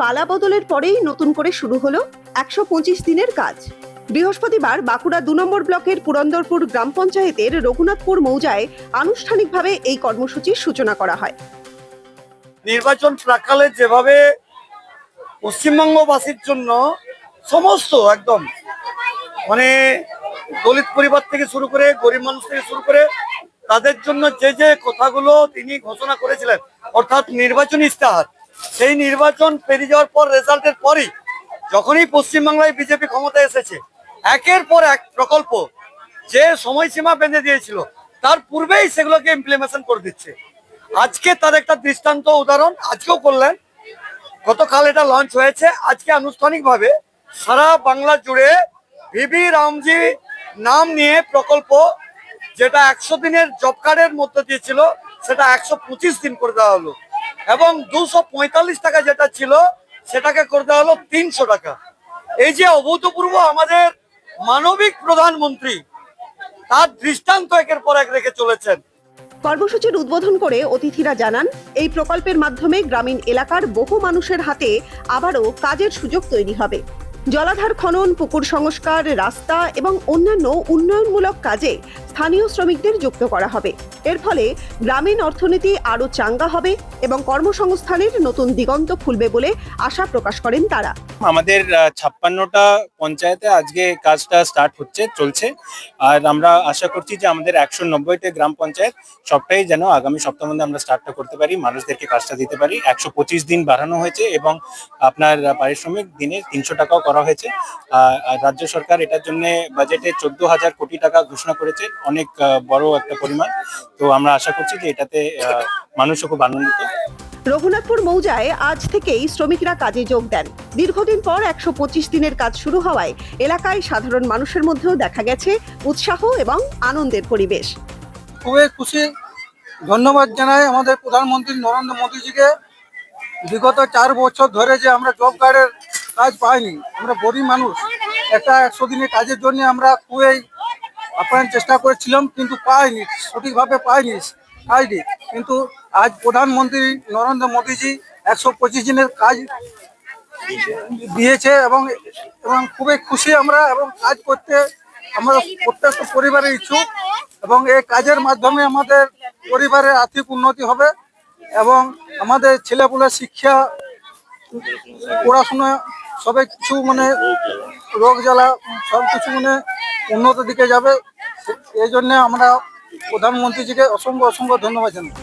পালা বদলের পরেই নতুন করে শুরু হলো ১২৫ দিনের কাজ। বৃহস্পতিবার বাঁকুড়া ২ নম্বর ব্লকের পুরন্দরপুর গ্রাম পঞ্চায়েতের রঘুনাথপুর মৌজায় আনুষ্ঠানিকভাবে এই কর্মসূচির সূচনা করা হয়। নির্বাচন প্রাক্কালে যেভাবে পশ্চিমবঙ্গবাসীর জন্য সমস্ত একদম মানে দলিত পরিবার থেকে শুরু করে গরিব মানুষ থেকে শুরু করে তাদের জন্য যে যে কথাগুলো তিনি ঘোষণা করেছিলেন, অর্থাৎ নির্বাচনী ইস্তেহার, সেই নির্বাচন পেরিয়ে যাওয়ার পর রেজাল্টের পরই যখনই পশ্চিমবাংলায় বিজেপি ক্ষমতায় এসেছে, একের পর এক প্রকল্প যে সময়সীমা বেঁধে দিয়েছিল তার পূর্বেই সেগুলোকে ইমপ্লিমেন্টেশন করে দিচ্ছে। আজকে তার একটা দৃষ্টান্ত উদাহরণ আজকেও করলেন। গতকাল এটা লঞ্চ হয়েছে, আজকে আনুষ্ঠানিকভাবে সারা বাংলা জুড়ে ভিভি রামজি নাম নিয়ে প্রকল্প, যেটা ১০০ দিনের জব কার্ডের মধ্যে দিয়েছিল সেটা ১২৫ দিন করে দেওয়া হলো, এবং ২৪৫ টাকা যেটা ছিল সেটাকে করে দেওয়া হলো ৩০০ টাকা। এই যে অভূতপূর্ব আমাদের মানবিক প্রধানমন্ত্রী, তার দৃষ্টান্ত একের পর এক রেখে চলেছেন। কর্মসূচির উদ্বোধন করে অতিথিরা জানান, এই প্রকল্পের মাধ্যমে গ্রামীণ এলাকার বহু মানুষের হাতে আবারও কাজের সুযোগ তৈরি হবে। জলাধার খনন, পুকুর সংস্কার, রাস্তা এবং অন্যান্য উন্নয়নমূলক কাজে স্থানীয় শ্রমিকদের যুক্ত করা হবে। এর ফলে গ্রামীণ অর্থনীতি আরও চাঙ্গা হবে এবং কর্মসংস্থানের নতুন দিগন্ত খুলবে বলে আশা প্রকাশ করেন তারা। আমাদের ৫৬টা পঞ্চায়েতে আজকে কাজটা স্টার্ট চলছে, আর আমরা আশা করছি যে আমাদের ১৯০টা গ্রাম পঞ্চায়েত সবটাই যেন আগামী সপ্তাহের মধ্যে আমরা স্টার্টটা করতে পারি, মানুষদেরকে কাজটা দিতে পারি। ১২৫ দিন বাড়ানো হয়েছে এবং আপনার পারিশ্রমিক দিনে ৩০০ টাকাও করা হয়েছে। রাজ্য সরকার এটার জন্য বাজেটে ১৪,০০০ কোটি টাকা ঘোষণা করেছে, অনেক বড় একটা পরিমাণ। তো আমরা আশা করছি যে এটাতে মানুষও খুব আনন্দিত। রঘুনাথপুর মৌজায় আজ থেকেই শ্রমিকরা কাজে যোগ দেন। দীর্ঘদিন পর ১২৫ দিনের কাজ শুরু হওয়ায় এলাকায় সাধারণ মানুষের মধ্যেও দেখা গেছে উৎসাহ এবং আনন্দের পরিবেশ। খুবই খুশি, ধন্যবাদ জানাই আমাদের প্রধানমন্ত্রী নরেন্দ্র মোদীজিকে। বিগত ৪ বছর ধরে যে আমরা জব কার্ডের কাজ পাইনি, আমরা গরিব মানুষ, একটা ১০০ দিনের কাজের জন্য আমরা খুবই আপ্রাণ চেষ্টা করেছিলাম, কিন্তু পাইনি, সঠিকভাবে পাইনি। কিন্তু আজ প্রধানমন্ত্রী নরেন্দ্র মোদীজি ১২৫ দিনের কাজ দিয়েছে এবং খুবই খুশি আমরা, এবং কাজ করতে আমরা প্রত্যেকটা পরিবারের ইচ্ছুক, এবং এই কাজের মাধ্যমে আমাদের পরিবারের আর্থিক উন্নতি হবে এবং আমাদের ছেলেপুলের শিক্ষা, পড়াশোনা সবাই কিছু মানে রোগ জ্বালা সব কিছু মানে উন্নত দিকে যাবে। এই জন্য আমরা প্রধানমন্ত্রীজিকে অসংখ্য ধন্যবাদ জানাই।